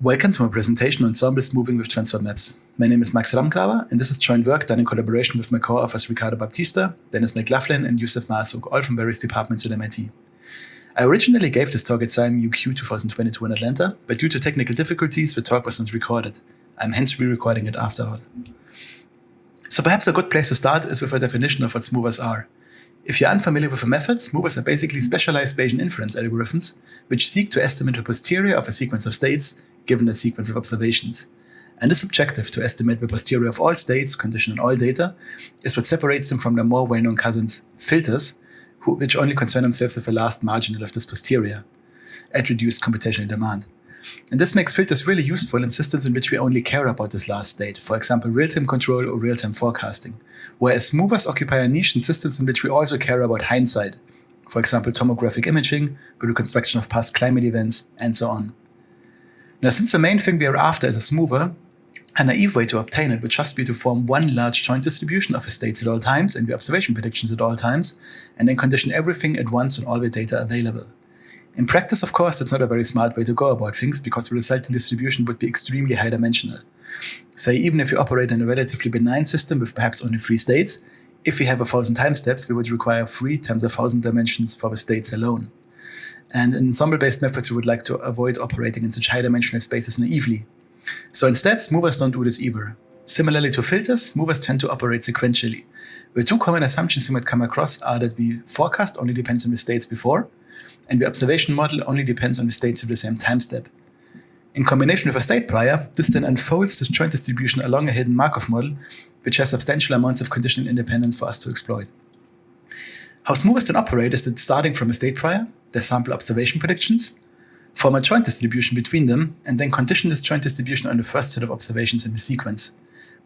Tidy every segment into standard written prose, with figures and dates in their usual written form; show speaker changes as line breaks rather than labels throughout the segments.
Welcome to my presentation on Ensemble's Moving with Transfer Maps. My name is Max Ramgraber, and this is joint work done in collaboration with my co-authors Ricardo Baptista, Dennis McLaughlin, and Yusuf Masuk, all from various departments at MIT. I originally gave this talk at SIAM UQ 2022 in Atlanta, but due to technical difficulties, the talk was not recorded. I'm hence re-recording it afterward. So perhaps a good place to start is with a definition of what smoothers are. If you're unfamiliar with the method, smoothers are basically specialized Bayesian inference algorithms, which seek to estimate the posterior of a sequence of states given a sequence of observations. And this objective, to estimate the posterior of all states, conditioned on all data, is what separates them from their more well-known cousins, filters, which only concern themselves with the last marginal of this posterior at reduced computational demand. And this makes filters really useful in systems in which we only care about this last state, for example, real-time control or real-time forecasting, whereas smoothers occupy a niche in systems in which we also care about hindsight, for example, tomographic imaging, the reconstruction of past climate events, and so on. Now, since the main thing we are after is a smoother, a naive way to obtain it would just be to form one large joint distribution of the states at all times and the observation predictions at all times, and then condition everything at once on all the data available. In practice, of course, that's not a very smart way to go about things because the resulting distribution would be extremely high dimensional. Say, even if you operate in a relatively benign system with perhaps only 3 states, if we have 1,000 time steps, we would require 3 times 1,000 dimensions for the states alone. And in ensemble-based methods, we would like to avoid operating in such high-dimensional spaces naively. So instead, smoothers don't do this either. Similarly to filters, smoothers tend to operate sequentially. The 2 common assumptions you might come across are that the forecast only depends on the states before, and the observation model only depends on the states of the same time step. In combination with a state prior, this then unfolds this joint distribution along a hidden Markov model, which has substantial amounts of conditional independence for us to exploit. How smoothers then operate is that starting from a state prior, they sample observation predictions, form a joint distribution between them, and then condition this joint distribution on the first set of observations in the sequence.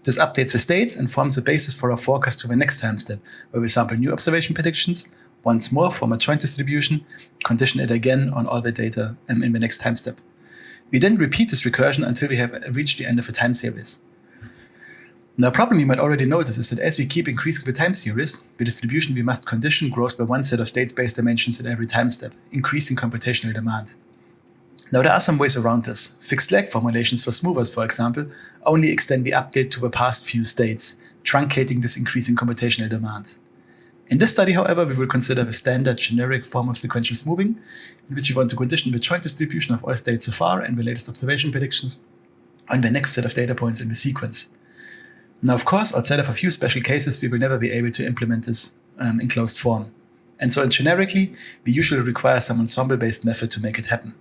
This updates the states and forms the basis for our forecast to the next time step, where we sample new observation predictions, once more form a joint distribution, condition it again on all the data in the next time step. We then repeat this recursion until we have reached the end of a time series. Now, a problem you might already notice is that as we keep increasing the time series, the distribution we must condition grows by 1 set of states-based dimensions at every time step, increasing computational demand. Now, there are some ways around this. Fixed lag formulations for smoothers, for example, only extend the update to the past few states, truncating this increasing computational demand. In this study, however, we will consider the standard generic form of sequential smoothing, in which we want to condition the joint distribution of all states so far and the latest observation predictions on the next set of data points in the sequence. Now, of course, outside of a few special cases, we will never be able to implement this in closed form. And so generically, we usually require some ensemble-based method to make it happen.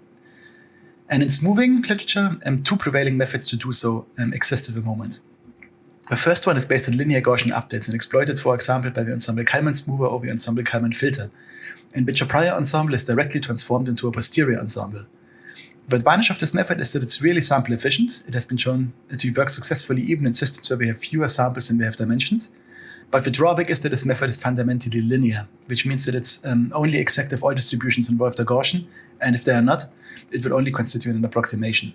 And in smoothing literature, 2 prevailing methods to do so exist at the moment. The first one is based on linear Gaussian updates and exploited, for example, by the Ensemble Kalman smoother or the Ensemble Kalman filter, in which a prior ensemble is directly transformed into a posterior ensemble. The advantage of this method is that it's really sample efficient. It has been shown to work successfully even in systems where we have fewer samples than we have dimensions. But the drawback is that this method is fundamentally linear, which means that it's only exact if all distributions involved are Gaussian, and if they are not, it will only constitute an approximation.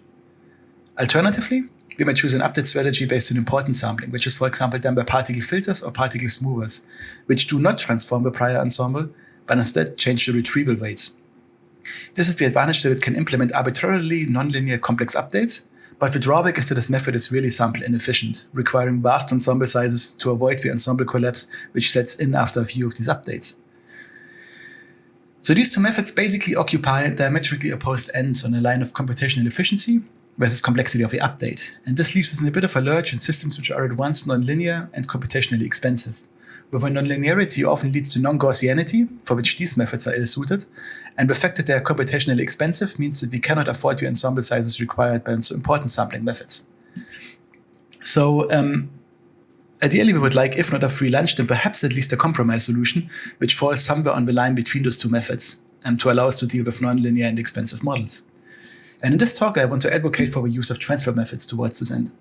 Alternatively, we might choose an update strategy based on importance sampling, which is, for example, done by particle filters or particle smoothers, which do not transform the prior ensemble, but instead change the retrieval weights. This is the advantage that it can implement arbitrarily nonlinear complex updates, but the drawback is that this method is really sample inefficient, requiring vast ensemble sizes to avoid the ensemble collapse which sets in after a few of these updates. So these 2 methods basically occupy diametrically opposed ends on a line of computational efficiency versus complexity of the update, and this leaves us in a bit of a lurch in systems which are at once nonlinear and computationally expensive. Where nonlinearity often leads to non-Gaussianity, for which these methods are ill-suited, and the fact that they are computationally expensive means that we cannot afford the ensemble sizes required by importance sampling methods. So ideally we would like, if not a free lunch, then perhaps at least a compromise solution, which falls somewhere on the line between those 2 methods, to allow us to deal with nonlinear and expensive models. And in this talk, I want to advocate for the use of transfer methods towards this end.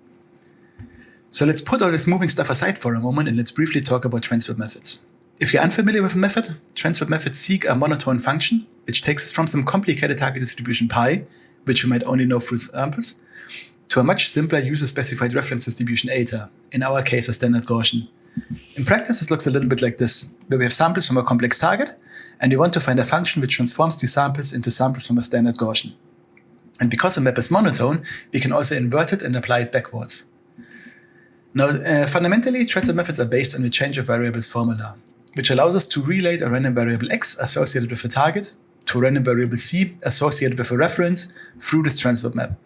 So let's put all this moving stuff aside for a moment and let's briefly talk about transfer methods. If you're unfamiliar with a method, transfer methods seek a monotone function, which takes us from some complicated target distribution pi, which we might only know through samples, to a much simpler user-specified reference distribution eta, in our case a standard Gaussian. In practice, this looks a little bit like this, where we have samples from a complex target, and we want to find a function which transforms these samples into samples from a standard Gaussian. And because a map is monotone, we can also invert it and apply it backwards. Now, fundamentally, transfer methods are based on the change of variables formula, which allows us to relate a random variable x associated with a target to a random variable c associated with a reference through this transfer map.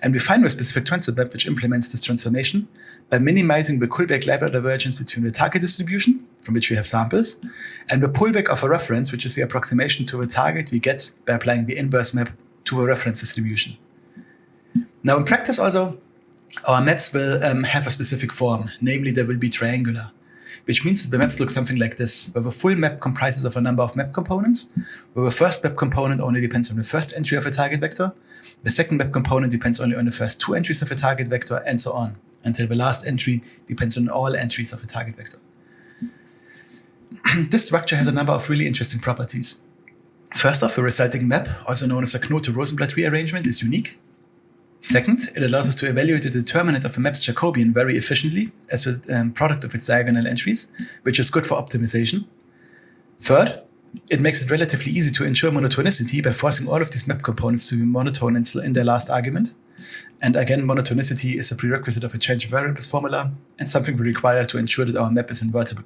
And we find a specific transfer map which implements this transformation by minimizing the Kullback-Leibler divergence between the target distribution, from which we have samples, and the pullback of a reference, which is the approximation to a target we get by applying the inverse map to a reference distribution. Now, in practice also, our maps will have a specific form, namely they will be triangular, which means that the maps look something like this, where the full map comprises of a number of map components, where the first map component only depends on the first entry of a target vector, the second map component depends only on the first two entries of a target vector, and so on, until the last entry depends on all entries of a target vector. This structure has a number of really interesting properties. First off, the resulting map, also known as a Knote-Rosenblatt rearrangement, is unique. Second, it allows us to evaluate the determinant of a map's Jacobian very efficiently as the product of its diagonal entries, which is good for optimization. Third, it makes it relatively easy to ensure monotonicity by forcing all of these map components to be monotone in their last argument. And again, monotonicity is a prerequisite of a change of variables formula and something we require to ensure that our map is invertible.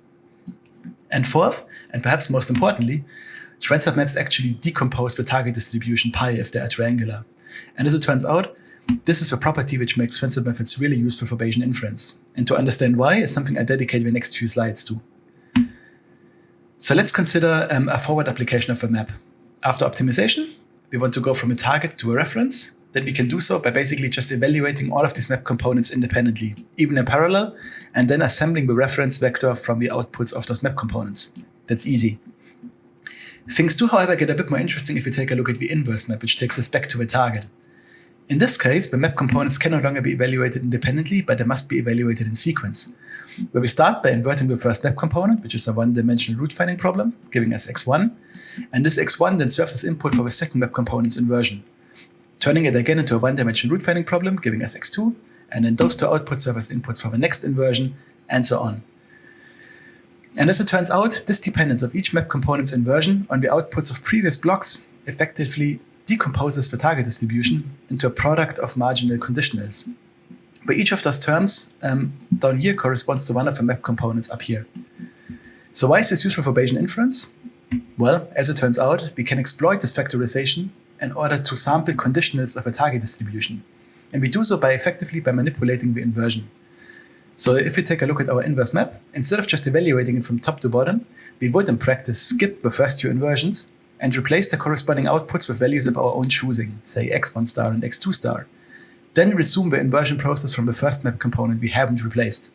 And fourth, and perhaps most importantly, transfer maps actually decompose the target distribution pi if they are triangular. And as it turns out, this is the property which makes transfer methods really useful for Bayesian inference. And to understand why is something I dedicate the next few slides to. So let's consider a forward application of a map. After optimization, we want to go from a target to a reference. Then we can do so by basically just evaluating all of these map components independently, even in parallel, and then assembling the reference vector from the outputs of those map components. That's easy. Things do, however, get a bit more interesting if we take a look at the inverse map, which takes us back to the target. In this case, the map components can no longer be evaluated independently, but they must be evaluated in sequence, where we start by inverting the first map component, which is a one-dimensional root finding problem, giving us x1, and this x1 then serves as input for the second map component's inversion, turning it again into a one-dimensional root finding problem, giving us x2, and then those two outputs serve as inputs for the next inversion, and so on. And as it turns out, this dependence of each map component's inversion on the outputs of previous blocks effectively decomposes the target distribution into a product of marginal conditionals, where each of those terms down here corresponds to one of the map components up here. So why is this useful for Bayesian inference? Well, as it turns out, we can exploit this factorization in order to sample conditionals of a target distribution. And we do so by manipulating the inversion. So if we take a look at our inverse map, instead of just evaluating it from top to bottom, we would in practice skip the first two inversions and replace the corresponding outputs with values of our own choosing, say x1 star and x2 star. Then resume the inversion process from the first map component we haven't replaced.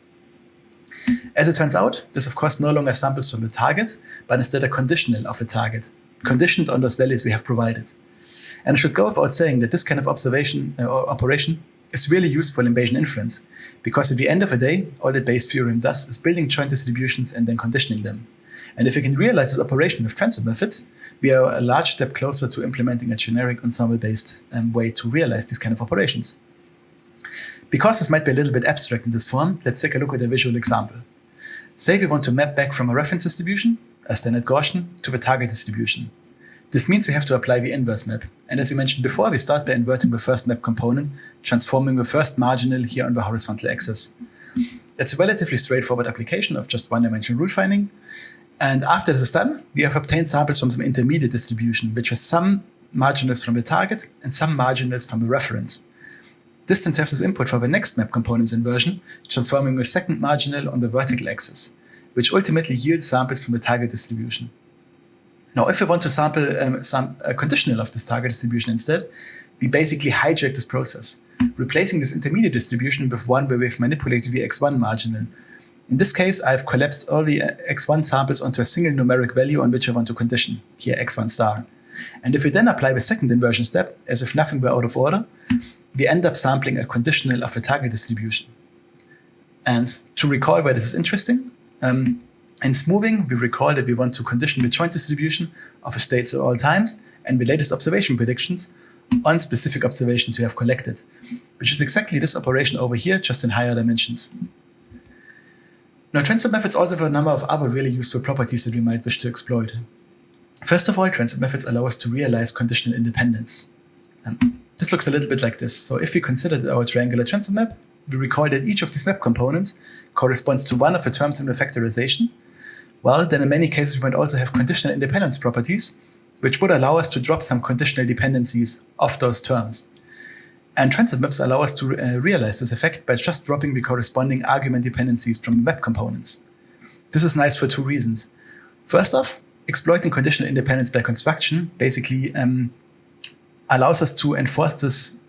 As it turns out, this of course no longer samples from the target, but instead a conditional of a target, conditioned on those values we have provided. And I should go without saying that this kind of observation or operation is really useful in Bayesian inference, because at the end of the day, all that Bayes' theorem does is building joint distributions and then conditioning them. And if we can realize this operation with transfer methods, we are a large step closer to implementing a generic ensemble-based way to realize these kind of operations. Because this might be a little bit abstract in this form, let's take a look at a visual example. Say we want to map back from a reference distribution, a standard Gaussian, to the target distribution. This means we have to apply the inverse map. And as we mentioned before, we start by inverting the first map component, transforming the first marginal here on the horizontal axis. It's a relatively straightforward application of just one-dimensional root finding. And after this is done, we have obtained samples from some intermediate distribution, which has some marginals from the target and some marginals from the reference. This then serves as input for the next map component's inversion, transforming the second marginal on the vertical axis, which ultimately yields samples from the target distribution. Now, if we want to sample a conditional of this target distribution instead, we basically hijack this process, replacing this intermediate distribution with one where we've manipulated the x1 marginal. In this case, I've collapsed all the x1 samples onto a single numeric value on which I want to condition, here x1 star. And if we then apply the second inversion step, as if nothing were out of order, we end up sampling a conditional of a target distribution. And to recall why this is interesting, in smoothing, we recall that we want to condition the joint distribution of the states at all times and the latest observation predictions on specific observations we have collected, which is exactly this operation over here, just in higher dimensions. Now, transfer methods also have a number of other really useful properties that we might wish to exploit. First of all, transfer methods allow us to realize conditional independence. This looks a little bit like this. So if we consider our triangular transfer map, we recall that each of these map components corresponds to one of the terms in the factorization. Well, then in many cases, we might also have conditional independence properties, which would allow us to drop some conditional dependencies of those terms. And transfer maps allow us to realize this effect by just dropping the corresponding argument dependencies from the map components. This is nice for two reasons. First off, exploiting conditional independence by construction basically allows us to enforce this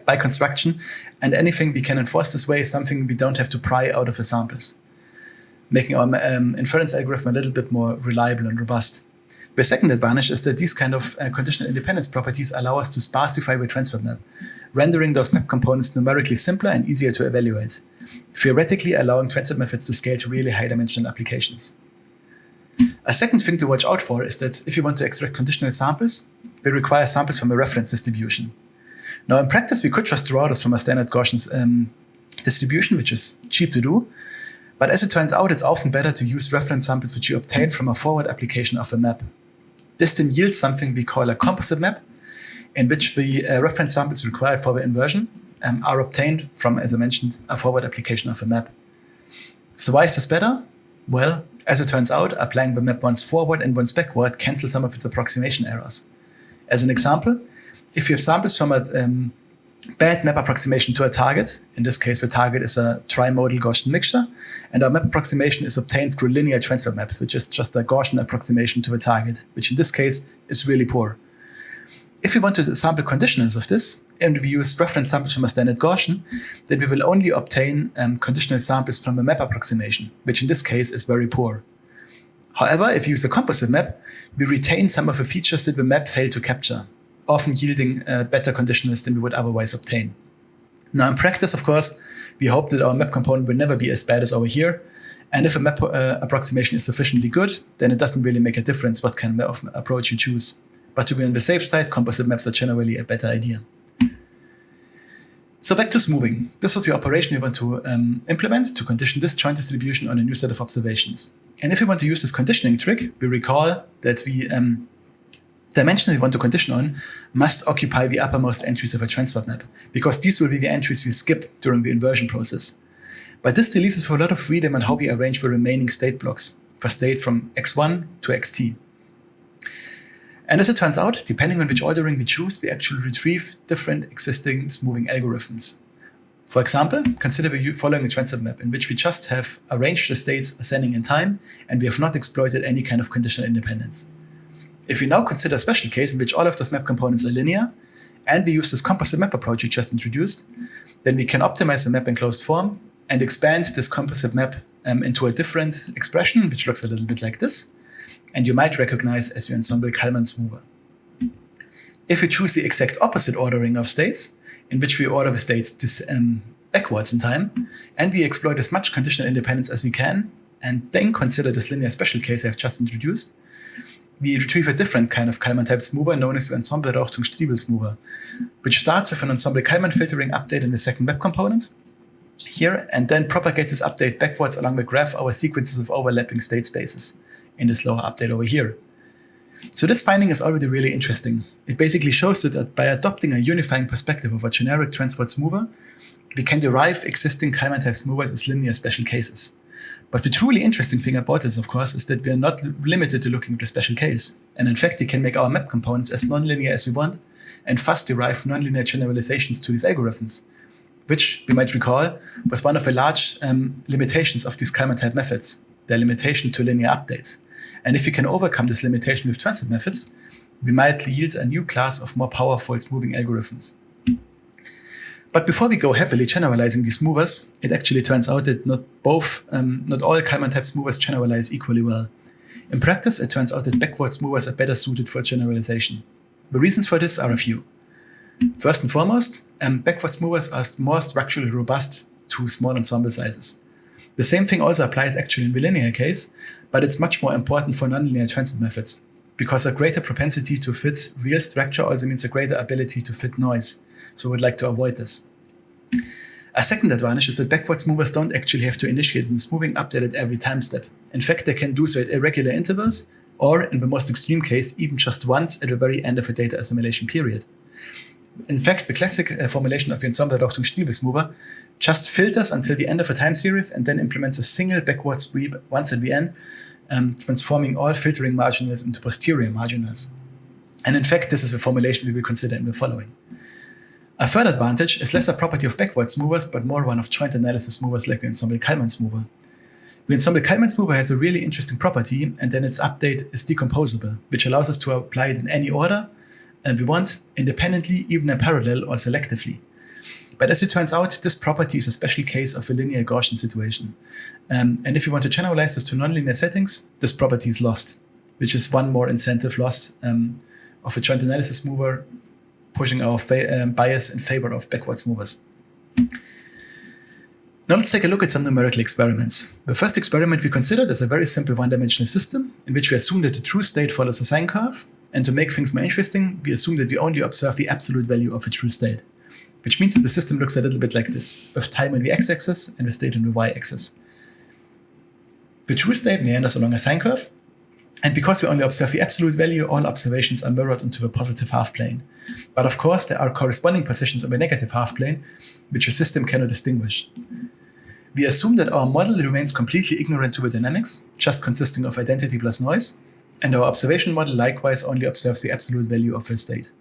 by construction, and anything we can enforce this way is something we don't have to pry out of the samples, making our inference algorithm a little bit more reliable and robust. The second advantage is that these kind of conditional independence properties allow us to sparsify the transfer map, rendering those map components numerically simpler and easier to evaluate, theoretically allowing transfer methods to scale to really high-dimensional applications. A second thing to watch out for is that if you want to extract conditional samples, they require samples from a reference distribution. Now, in practice, we could just draw this from a standard Gaussian distribution, which is cheap to do. But as it turns out, it's often better to use reference samples which you obtain from a forward application of a map. This then yields something we call a composite map, in which the reference samples required for the inversion are obtained from, as I mentioned, a forward application of a map. So why is this better? Well, as it turns out, applying the map once forward and once backward cancels some of its approximation errors. As an example, if you have samples from a bad map approximation to a target, in this case the target is a trimodal Gaussian mixture, and our map approximation is obtained through linear transfer maps, which is just a Gaussian approximation to the target, which in this case is really poor. If we want to sample conditionals of this, and we use reference samples from a standard Gaussian, then we will only obtain conditional samples from a map approximation, which in this case is very poor. However, if we use a composite map, we retain some of the features that the map failed to capture, often yielding better conditionals than we would otherwise obtain. Now, in practice, of course, we hope that our map component will never be as bad as over here. And if a map approximation is sufficiently good, then it doesn't really make a difference what kind of approach you choose. But to be on the safe side, composite maps are generally a better idea. So back to smoothing. This is the operation we want to implement to condition this joint distribution on a new set of observations. And if we want to use this conditioning trick, we recall that the dimensions we want to condition on must occupy the uppermost entries of a transfer map, because these will be the entries we skip during the inversion process. But this still leaves us with a lot of freedom on how we arrange the remaining state blocks for state from x1 to xt. And as it turns out, depending on which ordering we choose, we actually retrieve different existing smoothing algorithms. For example, consider the following transfer map in which we just have arranged the states ascending in time and we have not exploited any kind of conditional independence. If we now consider a special case in which all of those map components are linear, and we use this composite map approach we just introduced, then we can optimize the map in closed form and expand this composite map into a different expression, which looks a little bit like this, and you might recognize as the Ensemble Kalman smoother. If we choose the exact opposite ordering of states, in which we order the states backwards in time, and we exploit as much conditional independence as we can, and then consider this linear special case I've just introduced, we retrieve a different kind of Kalman-type smoother known as the Ensemble Rauchtung-Striebel smoother, which starts with an Ensemble Kalman filtering update in the second web component here, and then propagates this update backwards along the graph over sequences of overlapping state spaces in this lower update over here. So this finding is already really interesting. It basically shows that by adopting a unifying perspective of a generic transport smoother, we can derive existing Kalman-type smoothers as linear special cases. But the truly interesting thing about this, of course, is that we are not limited to looking at the special case. And in fact, we can make our map components as nonlinear as we want, and thus derive nonlinear generalizations to these algorithms, which, we might recall, was one of the large limitations of these Kalman-type methods, their limitation to linear updates. And if we can overcome this limitation with transit methods, we might yield a new class of more powerful smoothing algorithms. But before we go happily generalizing these smoothers, it actually turns out that not all Kalman-type smoothers generalize equally well. In practice, it turns out that backward smoothers are better suited for generalization. The reasons for this are a few. First and foremost, backward smoothers are more structurally robust to small ensemble sizes. The same thing also applies actually in the linear case, but it's much more important for nonlinear transfer methods, because a greater propensity to fit real structure also means a greater ability to fit noise. So we'd like to avoid this. A second advantage is that backward smoothers don't actually have to initiate the smoothing update at every time step. In fact, they can do so at irregular intervals, or in the most extreme case, even just once at the very end of a data assimilation period. In fact, the classic formulation of the Ensemble-Adaptungsstrebes-mover just filters until the end of a time series and then implements a single backward sweep once at the end, transforming all filtering marginals into posterior marginals. And in fact, this is the formulation we will consider in the following. A third advantage is less a property of backwards movers, but more one of joint analysis movers like the Ensemble-Kalmans mover. The Ensemble-Kalmans mover has a really interesting property, and then its update is decomposable, which allows us to apply it in any order we want, independently, even in parallel or selectively. But as it turns out, this property is a special case of a linear Gaussian situation. And if you want to generalize this to nonlinear settings, this property is lost, which is one more incentive lost of a joint analysis mover pushing our bias in favor of backwards movers. Now let's take a look at some numerical experiments. The first experiment we considered is a very simple one-dimensional system in which we assume that the true state follows a sine curve, and to make things more interesting, we assume that we only observe the absolute value of a true state, which means that the system looks a little bit like this, with time on the x-axis and the state on the y-axis. The true state meanders along a sine curve, and because we only observe the absolute value, all observations are mirrored into the positive half plane. But of course, there are corresponding positions on the negative half plane, which the system cannot distinguish. We assume that our model remains completely ignorant to the dynamics, just consisting of identity plus noise, and our observation model likewise only observes the absolute value of the state.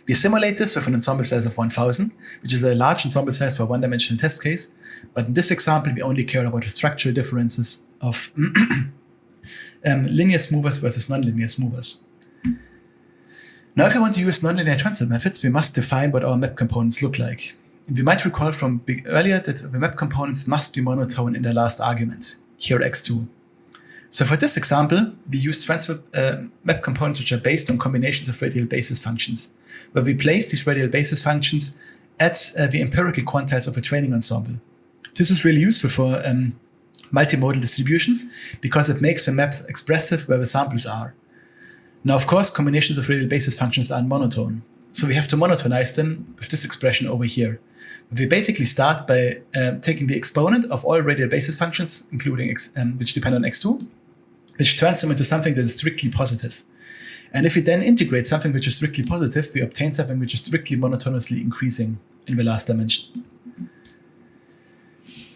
We simulate this with an ensemble size of 1000, which is a large ensemble size for a one-dimensional test case, but in this example, we only care about the structural differences of linear smoothers versus nonlinear smoothers. Now, if we want to use nonlinear transit methods, we must define what our map components look like. And we might recall from earlier that the map components must be monotone in their last argument, here x2. So for this example, we use transfer map components which are based on combinations of radial basis functions, where we place these radial basis functions at the empirical quantiles of a training ensemble. This is really useful for multimodal distributions because it makes the maps expressive where the samples are. Now, of course, combinations of radial basis functions are monotone, so we have to monotonize them with this expression over here. We basically start by taking the exponent of all radial basis functions, including which depend on x2, which turns them into something that is strictly positive. And if we then integrate something which is strictly positive, we obtain something which is strictly monotonously increasing in the last dimension.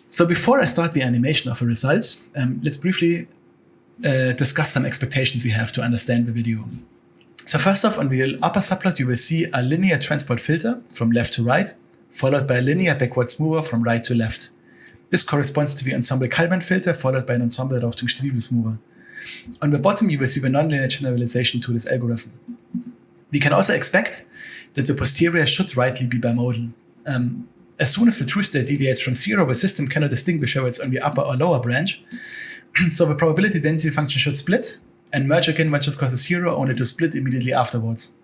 So before I start the animation of the results, let's briefly discuss some expectations we have to understand the video. So first off, on the upper subplot, you will see a linear transport filter from left to right, followed by a linear backwards mover from right to left. This corresponds to the Ensemble-Kalman filter, followed by an Ensemble-Adaptungsstrebes mover. On the bottom, you will see the nonlinear generalization to this algorithm. We can also expect that the posterior should rightly be bimodal. As soon as the true state deviates from zero, the system cannot distinguish whether it's on the upper or lower branch. So the probability density function should split and merge again when just causes zero, only to split immediately afterwards.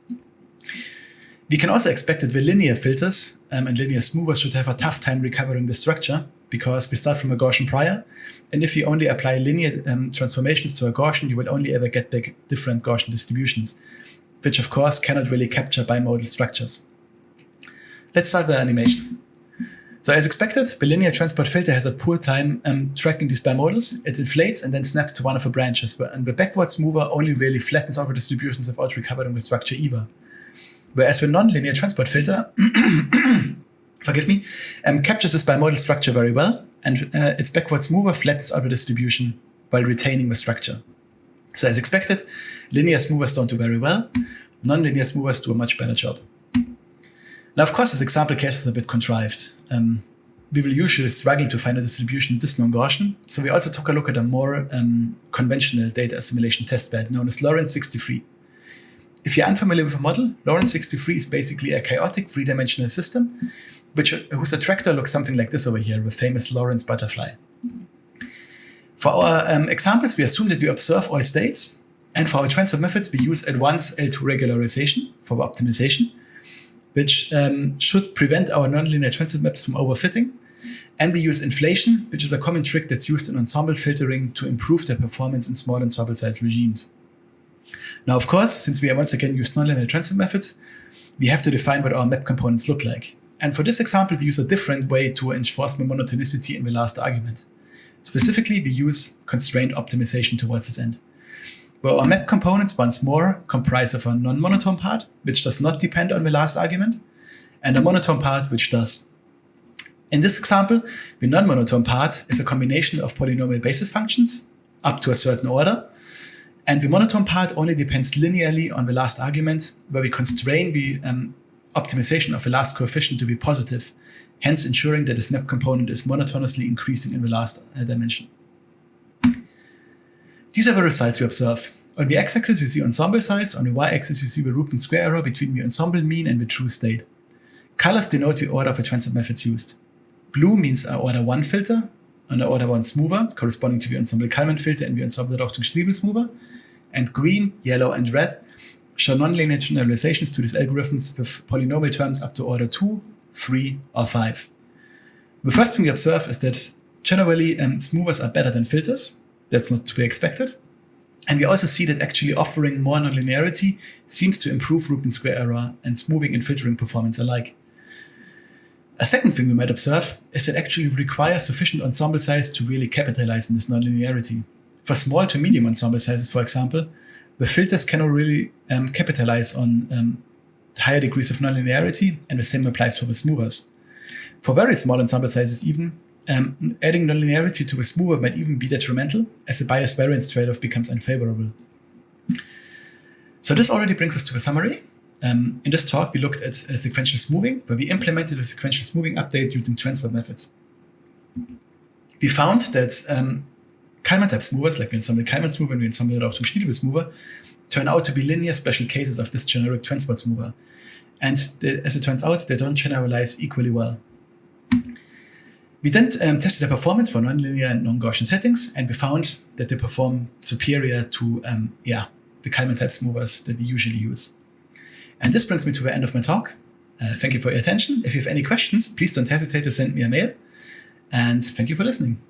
We can also expect that the linear filters and linear smoothers should have a tough time recovering the structure because we start from a Gaussian prior. And if you only apply linear transformations to a Gaussian, you will only ever get back different Gaussian distributions, which of course cannot really capture bimodal structures. Let's start the animation. So as expected, the linear transport filter has a poor time tracking these bimodals. It inflates and then snaps to one of the branches, and the backwards mover only really flattens out the distributions without recovering the structure either. Whereas the nonlinear transport filter captures this bimodal structure very well, and its backwards mover flattens out the distribution while retaining the structure. So as expected, linear smoothers don't do very well. Nonlinear smoothers do a much better job. Now, of course, this example case is a bit contrived. We will usually struggle to find a distribution this non-Gaussian, so we also took a look at a more conventional data assimilation test bed known as Lorentz 63. If you're unfamiliar with the model, Lorentz 63 is basically a chaotic three-dimensional system whose attractor looks something like this over here, the famous Lorentz butterfly. For our examples, we assume that we observe all states, and for our transfer methods, we use at once L2 regularization for optimization, which should prevent our nonlinear transit maps from overfitting, and we use inflation, which is a common trick that's used in ensemble filtering to improve their performance in small ensemble size regimes. Now, of course, since we once again use nonlinear transit methods, we have to define what our map components look like. And for this example, we use a different way to enforce the monotonicity in the last argument. Specifically, we use constraint optimization towards this end. where our map components once more comprise of a non-monotone part, which does not depend on the last argument, and a monotone part, which does. In this example, the non-monotone part is a combination of polynomial basis functions up to a certain order, and the monotone part only depends linearly on the last argument, where we constrain the optimization of the last coefficient to be positive, hence ensuring that this map component is monotonously increasing in the last dimension. These are the results we observe. On the x-axis you see ensemble size, on the y-axis you see the root mean square error between the ensemble mean and the true state. Colors denote the order of the transfer methods used. Blue means an order 1 filter, an order 1 smoother, corresponding to the ensemble Kalman filter and the ensemble Rauchtung-Striebel smoother, and green, yellow, and red show nonlinear generalizations to these algorithms with polynomial terms up to order 2, 3, or 5. The first thing we observe is that generally smoothers are better than filters. That's not to be expected. And we also see that actually offering more nonlinearity seems to improve root mean square error and smoothing and filtering performance alike. A second thing we might observe is that actually requires sufficient ensemble size to really capitalize on this nonlinearity. For small to medium ensemble sizes, for example, the filters cannot really capitalize on higher degrees of nonlinearity, and the same applies for the smoothers. For very small ensemble sizes even, adding nonlinearity to a smoother might even be detrimental, as the bias variance trade-off becomes unfavorable. So this already brings us to a summary. In this talk, we looked at sequential smoothing, where we implemented a sequential smoothing update using transfer methods. We found that Kalman-type smoothers, like the ensemble Kalman smoother and the ensemble Rauchtung-Striebel smoother, turn out to be linear special cases of this generic transport smoother. And as it turns out, they don't generalize equally well. We then tested their performance for nonlinear and non-Gaussian settings, and we found that they perform superior to the Kalman-type smoothers that we usually use. And this brings me to the end of my talk. Thank you for your attention. If you have any questions, please don't hesitate to send me a mail. And thank you for listening.